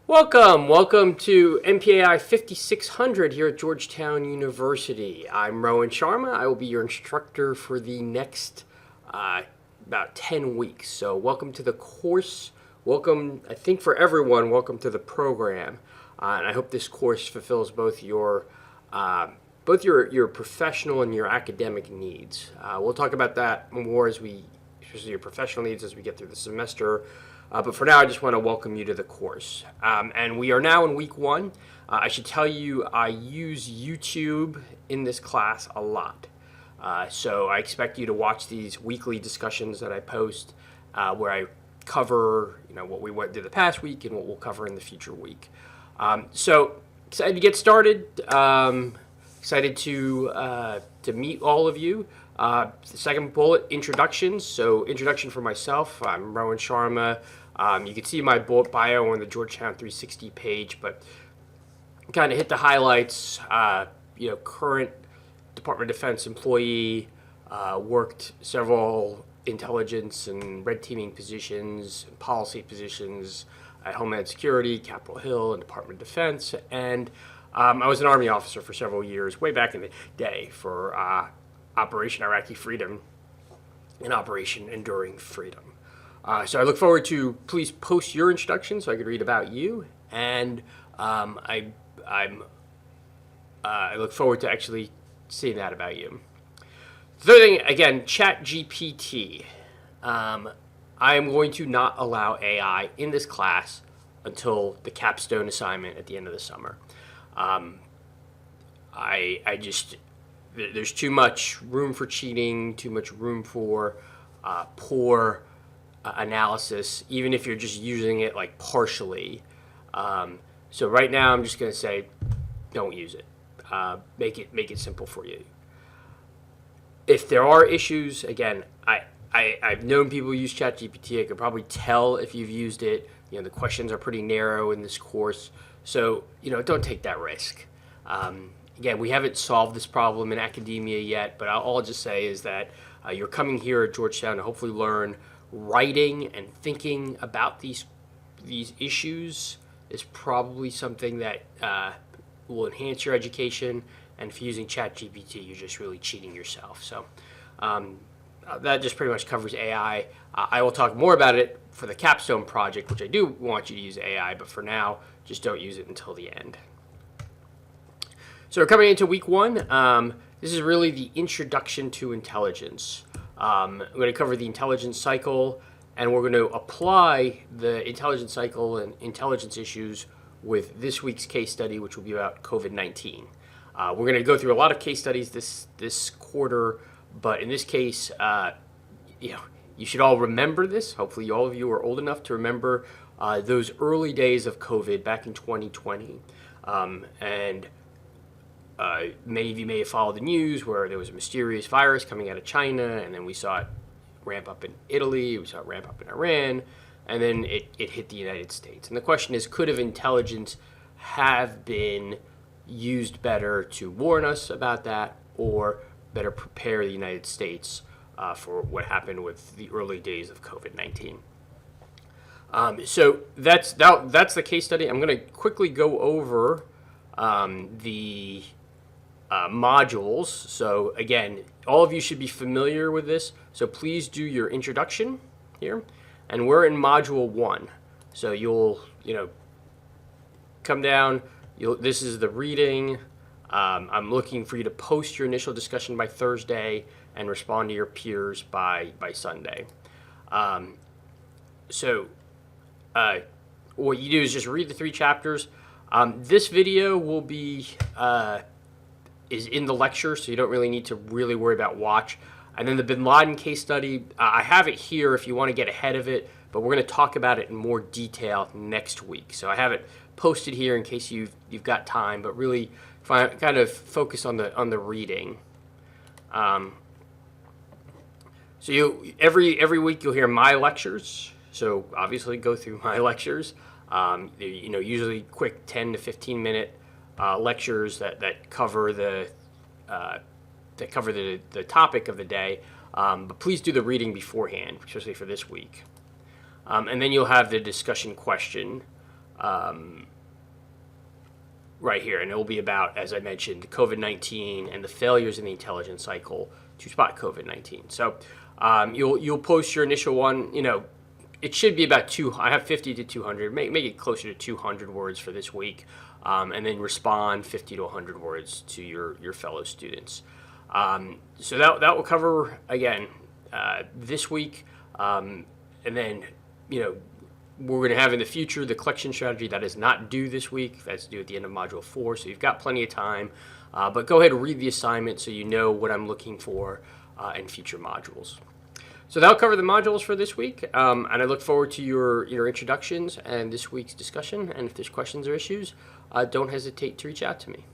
Welcome to MPAI 5600 here at Georgetown University. I'm Rowan Sharma. I will be your instructor for the next about 10 weeks. So welcome to the course. Welcome, I think for everyone, welcome to the program. And I hope this course fulfills both your professional and your academic needs. We'll talk about that more especially your professional needs as we get through the semester. But for now, I just want to welcome you to the course. And we are now in week one. I should tell you, I use YouTube in this class a lot. So I expect you to watch these weekly discussions that I post where I cover what we went through the past week and what we'll cover in the future week. So excited to get started. Excited to meet all of you. The second bullet, introductions. So introduction for myself. I'm Rowan Sharma. You can see my bullet bio on the Georgetown 360 page, but kind of hit the highlights. Current Department of Defense employee, worked several intelligence and red teaming positions, and policy positions at Homeland Security, Capitol Hill, and Department of Defense. And I was an Army officer for several years, way back in the day, for Operation Iraqi Freedom and Operation Enduring Freedom. So I look forward to, please post your introduction so I could read about you. And I look forward to actually seeing that about you. The third thing, again, ChatGPT. I am going to not allow AI in this class until the capstone assignment at the end of the summer. There's too much room for cheating, too much room for poor analysis, even if you're just using it like partially. So right now I'm just going to say, don't use it. Make it simple for you. If there are issues, again, I've known people use ChatGPT. I could probably tell if you've used it. The questions are pretty narrow in this course. So, don't take that risk. Again, we haven't solved this problem in academia yet, but all I'll just say is that you're coming here at Georgetown to hopefully learn writing and thinking about these issues is probably something that will enhance your education. And if you're using ChatGPT, you're just really cheating yourself. So that just pretty much covers AI. I will talk more about it for the capstone project, which I do want you to use AI, but for now, just don't use it until the end. So we're coming into week one. This is really the introduction to intelligence. I'm going to cover the intelligence cycle, and we're going to apply the intelligence cycle and intelligence issues with this week's case study, which will be about COVID-19. We're going to go through a lot of case studies this quarter, but in this case, you should all remember this. Hopefully all of you are old enough to remember those early days of COVID back in 2020. Many of you may have followed the news where there was a mysterious virus coming out of China, and then we saw it ramp up in Italy, we saw it ramp up in Iran, and then it hit the United States. And the question is, could intelligence have been used better to warn us about that, or better prepare the United States for what happened with the early days of COVID-19? So that's the case study. I'm going to quickly go over the modules. So again, all of you should be familiar with this. So please do your introduction here. And we're in module 1. So you'll, come down. This is the reading. I'm looking for you to post your initial discussion by Thursday and respond to your peers by Sunday. What you do is just read the 3 chapters. This video will be is in the lecture, so you don't really need to really worry about watch. And then the Bin Laden case study, I have it here if you want to get ahead of it, but we're going to talk about it in more detail next week. So I have it posted here in case you've got time, but really kind of focus on the reading. So every week you'll hear my lectures. So obviously go through my lectures. Usually quick 10 to 15 minute lectures that cover the topic of the day. But please do the reading beforehand, especially for this week. And then you'll have the discussion question right here, and it will be about, as I mentioned, COVID-19 and the failures in the intelligence cycle to spot COVID-19. So you'll post your initial one. It should be about I have 50 to 200. Make it closer to 200 words for this week, and then respond 50 to 100 words to your fellow students. So that will cover again this week, and then we're going to have in the future the collection strategy that is not due this week. That's due at the end of Module 4, so you've got plenty of time. But go ahead and read the assignment so you know what I'm looking for in future modules. So that'll cover the modules for this week, and I look forward to your introductions and this week's discussion. And if there's questions or issues, don't hesitate to reach out to me.